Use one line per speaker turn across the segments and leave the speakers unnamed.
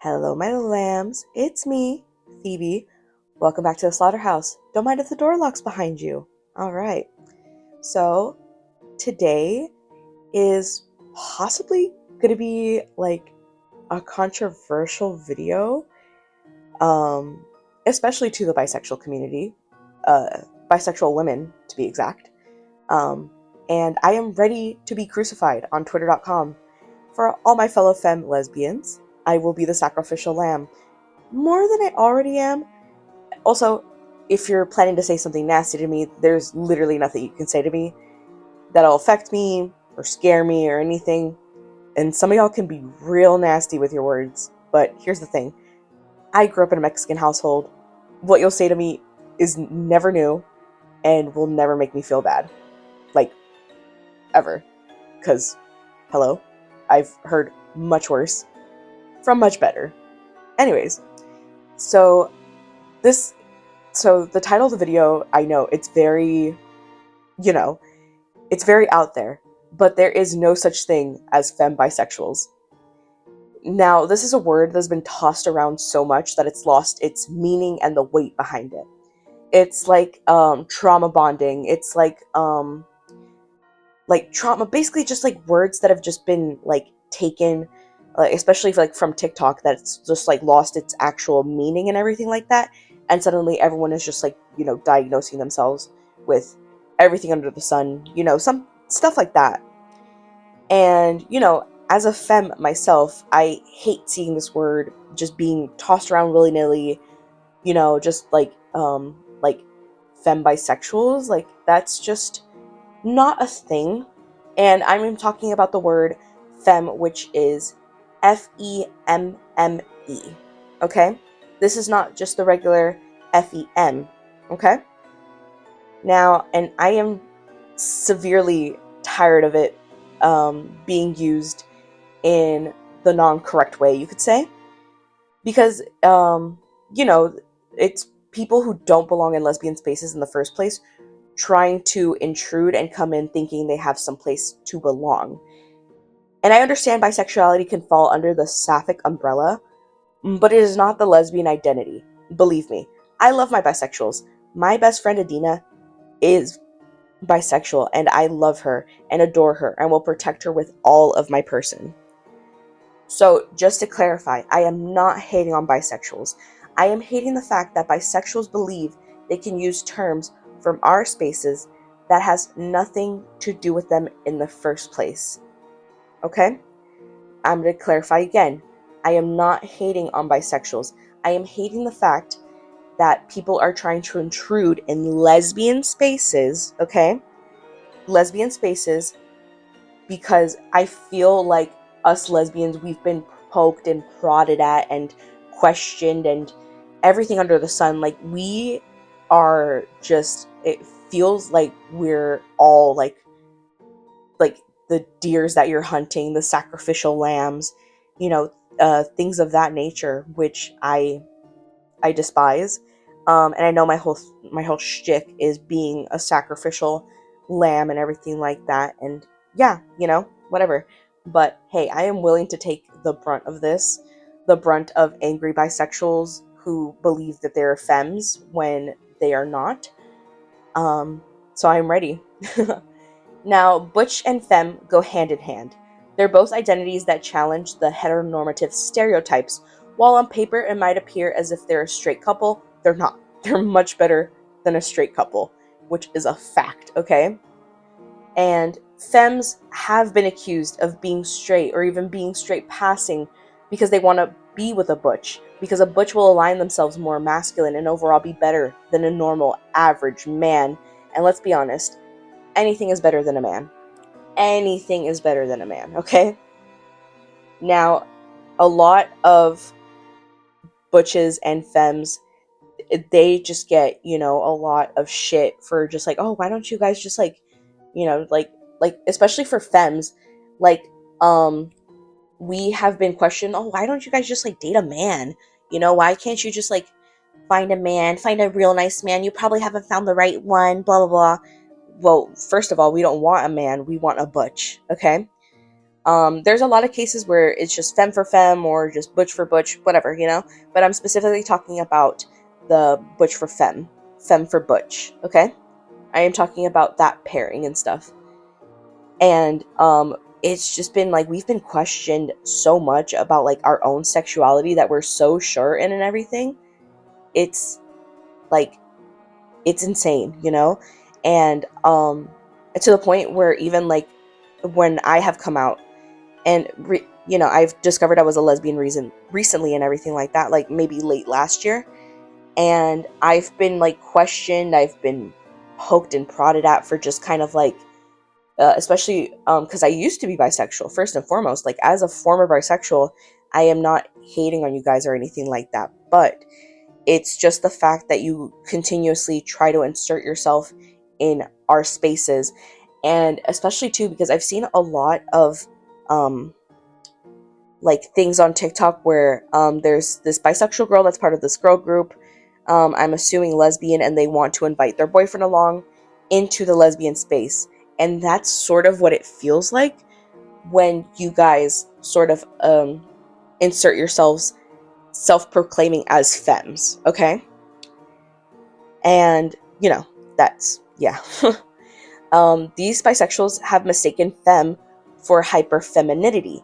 Hello, my little lambs. It's me, Phoebe. Welcome back to the slaughterhouse. Don't mind if the door locks behind you. All right. So, today is possibly going to be like a controversial video, especially to the bisexual community, bisexual women to be exact. And I am ready to be crucified on twitter.com. For all my fellow femme lesbians, I will be the sacrificial lamb. More than I already am. Also, if you're planning to say something nasty to me, there's literally nothing you can say to me that'll affect me or scare me or anything. And some of y'all can be real nasty with your words. But here's the thing. I grew up in a Mexican household. What you'll say to me is never new and will never make me feel bad. Like, ever. Because, hello, I've heard much worse from much better. Anyways, so the title of the video, I know it's very, it's very out there, but there is no such thing as femme bisexuals. Now, this is a word that's been tossed around so much that it's lost its meaning and the weight behind it. It's like trauma bonding. It's like trauma, basically just like words that have just been like taken, especially like from TikTok, that's just like lost its actual meaning and everything like that. And suddenly everyone is just like, diagnosing themselves with everything under the sun, some stuff like that. And, as a femme myself, I hate seeing this word just being tossed around willy-nilly, just like femme bisexuals. Like, that's just not a thing. And I'm talking about the word femme, which is F-E-M-M-E. Okay? This is not just the regular F-E-M. Okay? Now, and I am severely tired of it being used in the non-correct way, you could say. Because, it's people who don't belong in lesbian spaces in the first place trying to intrude and come in thinking they have some place to belong. And I understand bisexuality can fall under the sapphic umbrella, but it is not the lesbian identity. Believe me, I love my bisexuals. My best friend Adina is bisexual, and I love her and adore her and will protect her with all of my person. So, just to clarify, I am not hating on bisexuals. I am hating the fact that bisexuals believe they can use terms from our spaces that has nothing to do with them in the first place. Okay? I'm going to clarify again. I am not hating on bisexuals. I am hating the fact that people are trying to intrude in lesbian spaces, okay? Lesbian spaces, because I feel like us lesbians, we've been poked and prodded at and questioned and everything under the sun. Like, we are just, it feels like we're all like the deers that you're hunting, the sacrificial lambs, things of that nature, which I despise. And I know my whole shtick is being a sacrificial lamb and everything like that. And yeah, whatever. But hey, I am willing to take the brunt of this, the brunt of angry bisexuals who believe that they're femmes when they are not. So I'm ready. Now, butch and femme go hand in hand. They're both identities that challenge the heteronormative stereotypes. While on paper it might appear as if they're a straight couple, they're not. They're much better than a straight couple, which is a fact, okay? And femmes have been accused of being straight or even being straight passing because they want to be with a butch, because a butch will align themselves more masculine and overall be better than a normal, average man. And let's be honest, anything is better than a man. Anything is better than a man, okay? Now, a lot of butches and femmes, they just get, a lot of shit for just like, oh, why don't you guys just like, especially for femmes, like, we have been questioned, oh, why don't you guys just like date a man? Why can't you just like find a man, find a real nice man? You probably haven't found the right one, blah, blah, blah. Well, first of all, we don't want a man, we want a butch, okay? There's a lot of cases where it's just femme for femme or just butch for butch, whatever, but I'm specifically talking about the butch for femme, femme for butch, okay? I am talking about that pairing and stuff. And it's just been like we've been questioned so much about like our own sexuality that we're so sure in and everything. It's like it's insane, and to the point where even like when I have come out and I've discovered I was a lesbian recently and everything like that, like maybe late last year, and I've been like questioned, I've been poked and prodded at for just kind of like especially because I used to be bisexual. First and foremost, like as a former bisexual, I am not hating on you guys or anything like that, but it's just the fact that you continuously try to insert yourself in our spaces. And especially too because I've seen a lot of like things on TikTok where there's this bisexual girl that's part of this girl group, I'm assuming lesbian, and they want to invite their boyfriend along into the lesbian space. And that's sort of what it feels like when you guys sort of insert yourselves self-proclaiming as femmes, okay? And, that's, yeah. These bisexuals have mistaken femme for hyper-femininity,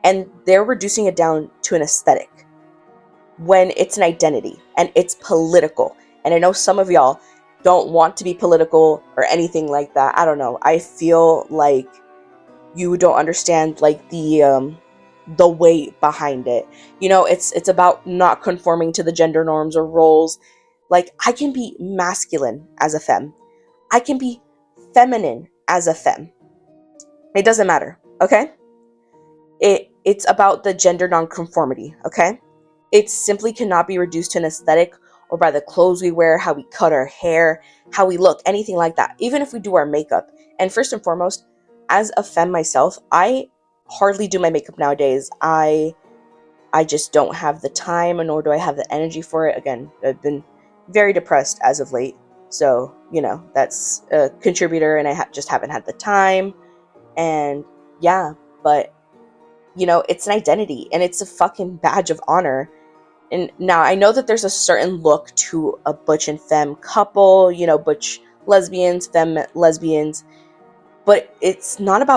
and they're reducing it down to an aesthetic when it's an identity and it's political. And I know some of y'all don't want to be political or anything like that. I don't know. I feel like you don't understand like the weight behind it. It's about not conforming to the gender norms or roles. Like I can be masculine as a femme. I can be feminine as a femme. It doesn't matter, okay? It's about the gender nonconformity, okay? It simply cannot be reduced to an aesthetic or by the clothes we wear, how we cut our hair, how we look, anything like that. Even if we do our makeup. And first and foremost, as a femme myself, I hardly do my makeup nowadays. I just don't have the time, nor do I have the energy for it. Again, I've been very depressed as of late. So, that's a contributor, and I just haven't had the time. And yeah, but, it's an identity, and it's a fucking badge of honor. And now I know that there's a certain look to a butch and femme couple, butch lesbians, femme lesbians, but it's not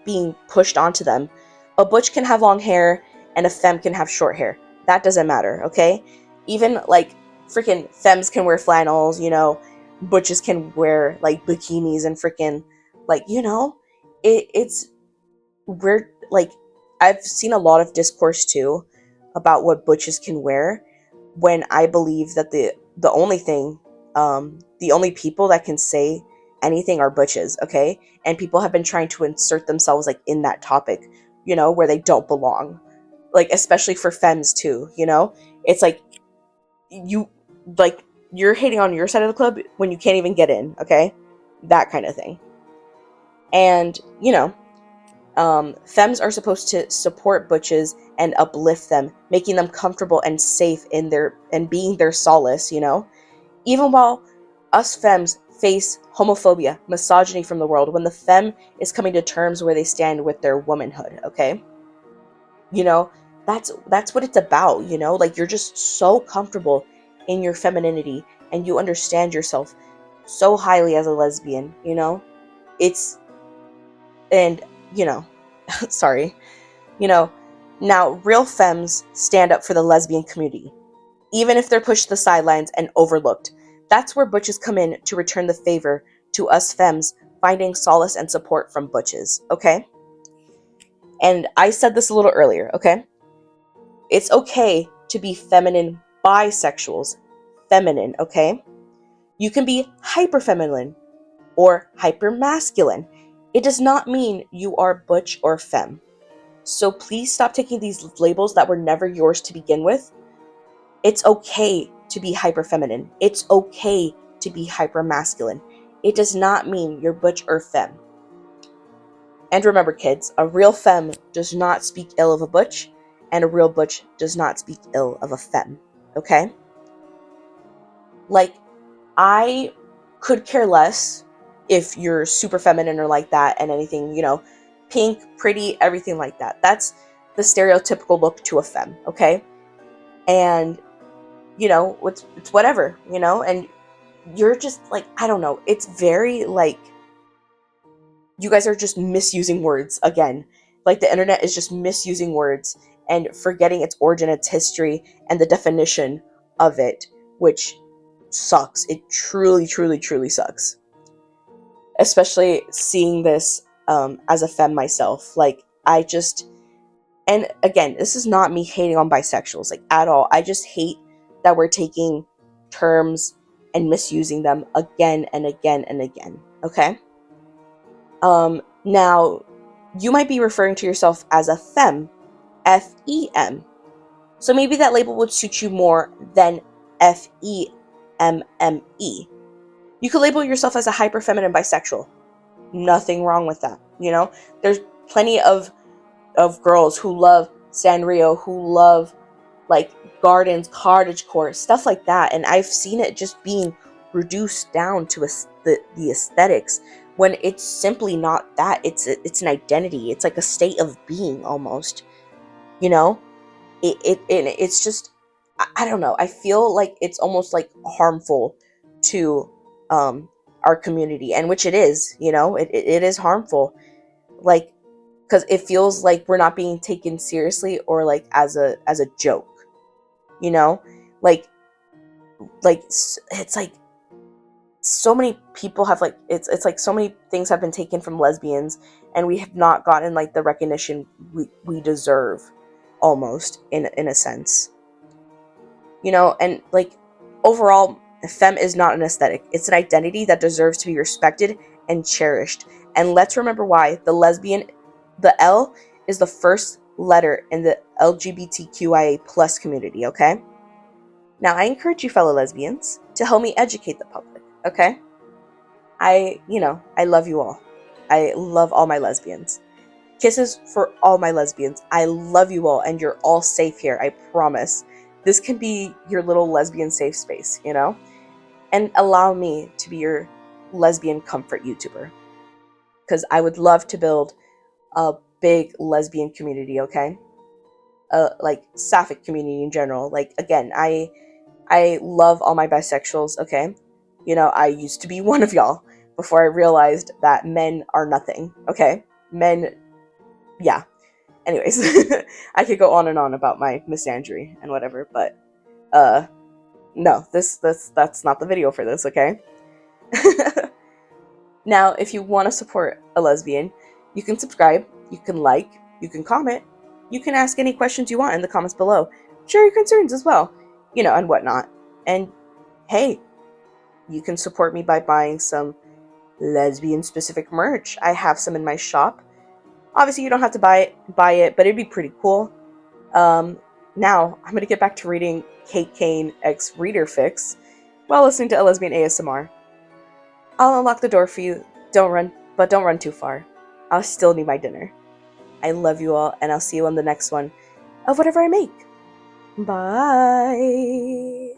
being pushed onto them. A butch can have long hair and a femme can have short hair. That doesn't matter, okay? Even like freaking femmes can wear flannels, butches can wear like bikinis and freaking like, it's we're like I've seen a lot of discourse too about what butches can wear, when I believe that the only thing the only people that can say anything are butches, okay? And people have been trying to insert themselves like in that topic, where they don't belong. Like especially for femmes too, It's like you like you're hating on your side of the club when you can't even get in, okay? That kind of thing. And, femmes are supposed to support butches and uplift them, making them comfortable and safe in their and being their solace, Even while us femmes face homophobia, misogyny from the world, when the femme is coming to terms where they stand with their womanhood, okay? You know, that's what it's about, Like you're just so comfortable in your femininity and you understand yourself so highly as a lesbian, It's and, sorry. You know, Now real femmes stand up for the lesbian community, even if they're pushed to the sidelines and overlooked. That's where butches come in to return the favor to us femmes, finding solace and support from butches, okay? And I said this a little earlier, okay? It's okay to be feminine bisexuals. Feminine, okay? You can be hyperfeminine or hypermasculine. It does not mean you are butch or femme. So please stop taking these labels that were never yours to begin with. It's okay to be hyperfeminine. It's okay to be hypermasculine. It does not mean you're butch or femme. And remember, kids, a real femme does not speak ill of a butch, and a real butch does not speak ill of a femme. Okay? Like, I could care less if you're super feminine or like that, and anything, pink, pretty, everything like that. That's the stereotypical look to a femme, okay? And, it's whatever, and you're just like, I don't know, it's very like, you guys are just misusing words again. Like, the internet is just misusing words and forgetting its origin, its history, and the definition of it, which sucks. It truly, truly, truly sucks. Especially seeing this as a femme myself. Like, and again, this is not me hating on bisexuals, like, at all. I just hate that we're taking terms and misusing them again and again and again, okay? Now, you might be referring to yourself as a femme, F-E-M. So maybe that label would suit you more than F-E-M-M-E. You could label yourself as a hyper-feminine bisexual. Nothing wrong with that, There's plenty of girls who love Sanrio, who love, like, gardens, cottagecore, stuff like that. And I've seen it just being reduced down to the aesthetics, when it's simply not that. It's an identity. It's like a state of being, almost. It's just, I don't know. I feel like it's almost like harmful to our community, and which it is. It is harmful, like, because it feels like we're not being taken seriously, or like as a joke. Like it's like so many people have, like, it's like so many things have been taken from lesbians, and we have not gotten, like, the recognition we deserve, almost, in a sense. And, like, overall, femme is not an aesthetic. It's an identity that deserves to be respected and cherished. And let's remember why. The L is the first letter in the LGBTQIA plus community, okay? Now, I encourage you, fellow lesbians, to help me educate the public, okay? I love you all. I love all my lesbians. Kisses for all my lesbians. I love you all, and you're all safe here, I promise. This can be your little lesbian safe space, And allow me to be your lesbian comfort YouTuber. Because I would love to build a big lesbian community, okay? Like, sapphic community in general. Like, again, I love all my bisexuals, okay? I used to be one of y'all before I realized that men are nothing, okay? Men, yeah. Anyways, I could go on and on about my misandry and whatever, but, no, that's not the video for this, okay? Now, if you want to support a lesbian, you can subscribe, you can like, you can comment, you can ask any questions you want in the comments below. Share your concerns as well, and whatnot. And hey, you can support me by buying some lesbian-specific merch. I have some in my shop. Obviously, you don't have to buy it, but it'd be pretty cool. Now, I'm going to get back to reading Kate Kane X Reader Fix while listening to a lesbian ASMR. I'll unlock the door for you. Don't run too far. I'll still need my dinner. I love you all, and I'll see you on the next one of whatever I make. Bye!